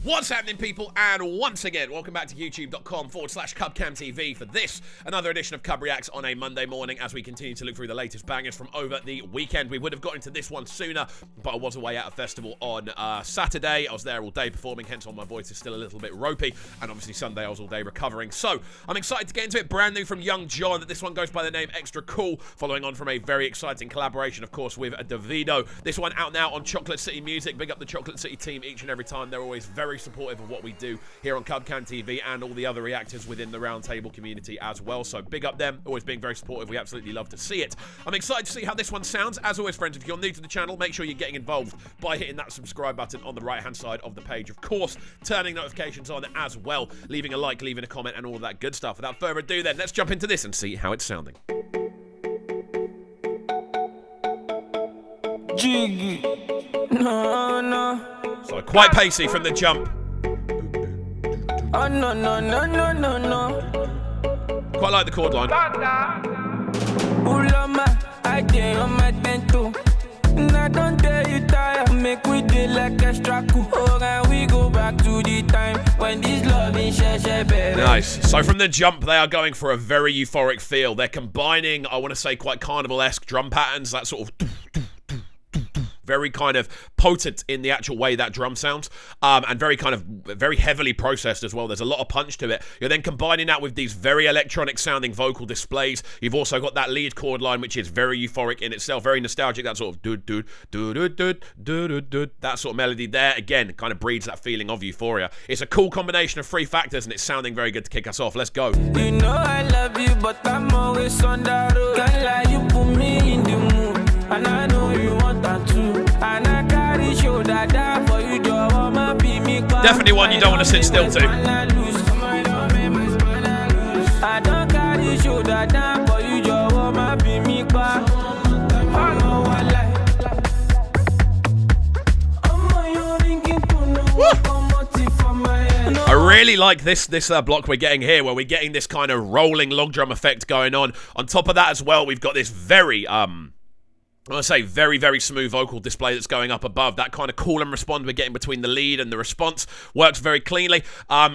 What's happening, people? And once again, welcome back to youtube.com/CubCamTV for this, another edition of CUBREACTS on a Monday morning as we continue to look through the latest bangers from over the weekend. We would have got into this one sooner, but I was away at a festival on Saturday. I was there all day performing, hence why my voice is still a little bit ropey. And obviously Sunday I was all day recovering. So I'm excited to get into it. Brand new from Young John. This one goes by the name Xtra Cool, following on from a very exciting collaboration, of course, with Davido. This one out now on Chocolate City Music. Big up the Chocolate City team each and every time. They're always very supportive of what we do here on CubCamTV and all the other reactors within the Roundtable community as well. So big up them, always being very supportive. We absolutely love to see it. I'm excited to see how this one sounds. As always, friends, if you're new to the channel, make sure you're getting involved by hitting that subscribe button on the right-hand side of the page. Of course, turning notifications on as well, leaving a like, leaving a comment, and all of that good stuff. Without further ado, then, let's jump into this and see how it's sounding. Jiggy. No. So quite pacey from the jump. Oh, no. Quite like the chord line. Ulama, I did on my bento. Now don't tell you tired. Make we do like Xtra Cool. Oh, and we go back to the time when this love is baby. Nice. So from the jump, they are going for a very euphoric feel. They're combining, I want to say, quite carnival-esque drum patterns, that sort of very kind of potent in the actual way that drum sounds, and very heavily processed as well. There's a lot of punch to it. You're then combining that with these very electronic sounding vocal displays. You've also got that lead chord line, which is very euphoric in itself, very nostalgic, that sort of that sort of melody there. Again, kind of breeds that feeling of euphoria. It's a cool combination of three factors, and it's sounding very good to kick us off. Let's go. You know I love you, but I'm always on that road. Can't lie, you put me in the mood, and I know you want that too. And I carry shoulder down for you, definitely one you don't want to sit still to. I don't carry shoulder down for you, I really like this block we're getting here, where we're getting this kind of rolling log drum effect going on. On top of that as well, we've got this very I want to say very, very smooth vocal display that's going up above. That kind of call and respond we're getting between the lead and the response works very cleanly.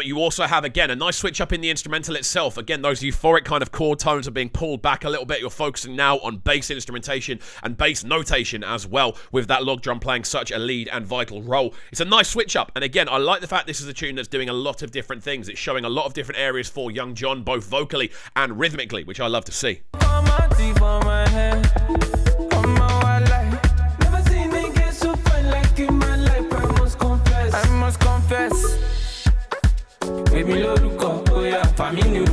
You also have, again, a nice switch up in the instrumental itself. Again, those euphoric kind of chord tones are being pulled back a little bit. You're focusing now on bass instrumentation and bass notation as well, with that log drum playing such a lead and vital role. It's a nice switch up. And again, I like the fact this is a tune that's doing a lot of different things. It's showing a lot of different areas for Young John, both vocally and rhythmically, which I love to see. Baby, look up, oh yeah, family,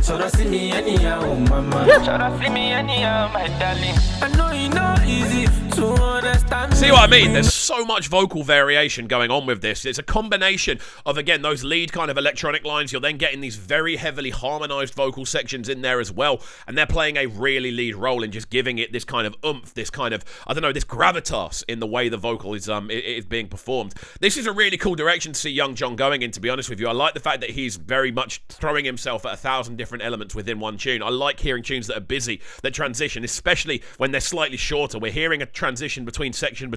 so don't see me anyhow, mama. So don't see me anyhow, my darling. I know it's not easy to understand. See what I mean? There's so much vocal variation going on with this. It's a combination of, again, those lead kind of electronic lines. You're then getting these very heavily harmonized vocal sections in there as well, and they're playing a really lead role in just giving it this kind of oomph, this kind of, I don't know, this gravitas in the way the vocal is being performed. This is a really cool direction to see Young John going in, to be honest with you. I like the fact that he's very much throwing himself at 1,000 different elements within one tune. I like hearing tunes that are busy, that transition, especially when they're slightly shorter. We're hearing a transition between section,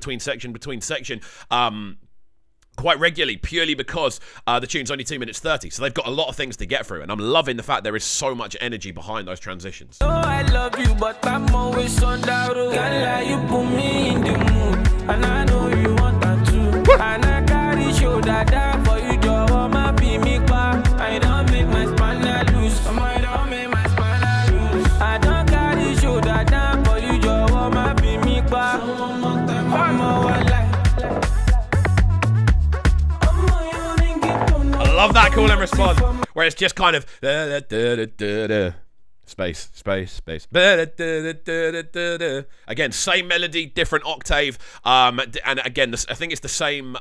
quite regularly, purely because the tune's only 2 minutes 30, so they've got a lot of things to get through, and I'm loving the fact there is so much energy behind those transitions. Oh, I love you, but I'm always on that road. Can't lie, you put me in the mood, and I know you want that too. And I carry shoulder down for you, I don't make my spine loose. I don't make my spine loose. I don't carry shoulder down for you, I love that call and response, where it's just kind of space. Again, same melody, different octave, and again, I think it's the same.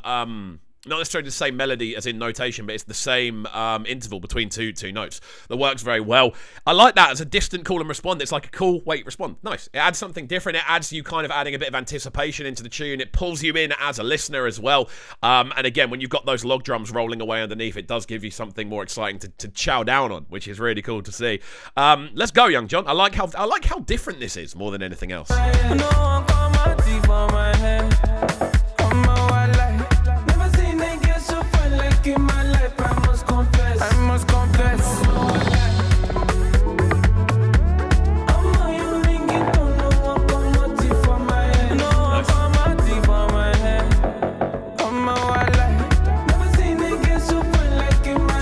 Not necessarily the same melody as in notation, but it's the same interval between two notes. That works very well. I like that as a distant call and respond. It's like a cool wait respond. Nice. It adds something different. It adds you kind of adding a bit of anticipation into the tune. It pulls you in as a listener as well. And again, when you've got those log drums rolling away underneath, it does give you something more exciting to chow down on, which is really cool to see. Let's go, Young John. I like how different this is more than anything else.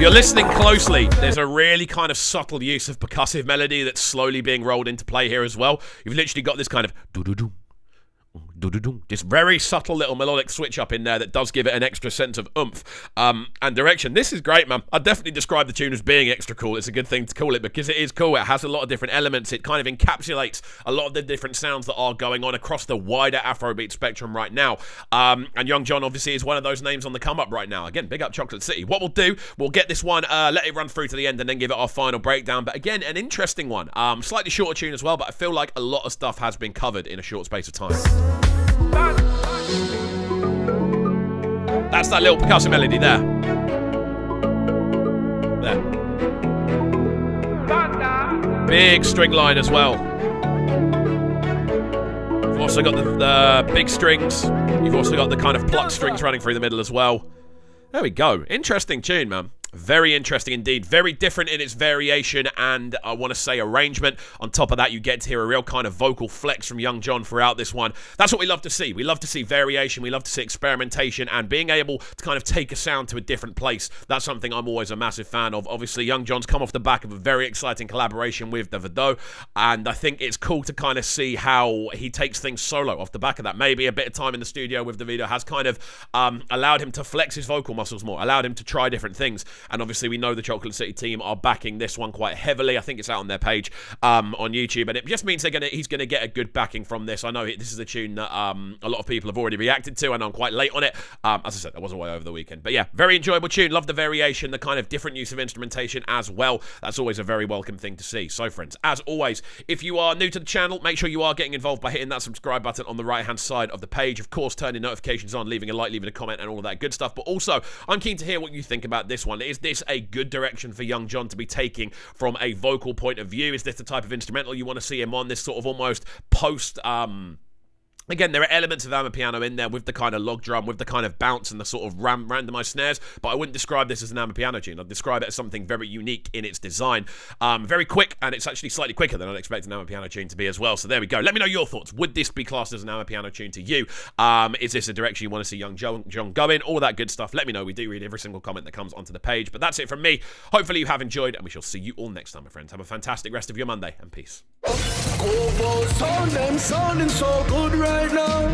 If you're listening closely, there's a really kind of subtle use of percussive melody that's slowly being rolled into play here as well. You've literally got this kind of do-do-do, this very subtle little melodic switch up in there that does give it an extra sense of oomph and direction. This is great, man. I'd definitely describe the tune as being extra cool. It's a good thing to call it because it is cool. It has a lot of different elements. It kind of encapsulates a lot of the different sounds that are going on across the wider Afrobeat spectrum right now. And Young John obviously is one of those names on the come up right now. Again, big up Chocolate City. What we'll do, we'll get this one, let it run through to the end and then give it our final breakdown. But again, an interesting one. Slightly shorter tune as well, but I feel like a lot of stuff has been covered in a short space of time. That's that little percussive melody there. Big string line as well. You've also got the big strings. You've also got the kind of plucked strings running through the middle as well. There we go. Interesting tune, man. Very interesting indeed. Very different in its variation and I want to say arrangement. On top of that, you get to hear a real kind of vocal flex from Young John throughout this one. That's what we love to see. We love to see variation. We love to see experimentation and being able to kind of take a sound to a different place. That's something I'm always a massive fan of. Obviously, Young John's come off the back of a very exciting collaboration with Davido, and I think it's cool to kind of see how he takes things solo off the back of that. Maybe a bit of time in the studio with Davido has kind of allowed him to flex his vocal muscles more, allowed him to try different things. And obviously, we know the Chocolate City team are backing this one quite heavily. I think it's out on their page on YouTube, and it just means he's going to get a good backing from this. I know this is a tune that a lot of people have already reacted to, and I'm quite late on it. As I said, I was away over the weekend. But yeah, very enjoyable tune. Love the variation, the kind of different use of instrumentation as well. That's always a very welcome thing to see. So, friends, as always, if you are new to the channel, make sure you are getting involved by hitting that subscribe button on the right-hand side of the page. Of course, turning notifications on, leaving a like, leaving a comment, and all of that good stuff. But also, I'm keen to hear what you think about this one. Is this a good direction for Young John to be taking from a vocal point of view? Is this the type of instrumental you want to see him on? This sort of almost post again, there are elements of Amapiano in there with the kind of log drum, with the kind of bounce and the sort of randomized snares, but I wouldn't describe this as an Amapiano tune. I'd describe it as something very unique in its design. Very quick, and it's actually slightly quicker than I'd expect an Amapiano tune to be as well. So there we go. Let me know your thoughts. Would this be classed as an Amapiano tune to you? Is this a direction you want to see Young John go in? All that good stuff. Let me know. We do read every single comment that comes onto the page. But that's it from me. Hopefully you have enjoyed, and we shall see you all next time, my friends. Have a fantastic rest of your Monday, and peace. Sounding so good right now.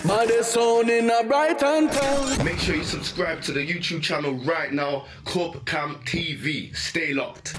My sound in a Brighton town. Make sure you subscribe to the YouTube channel right now, Cam TV. Stay locked.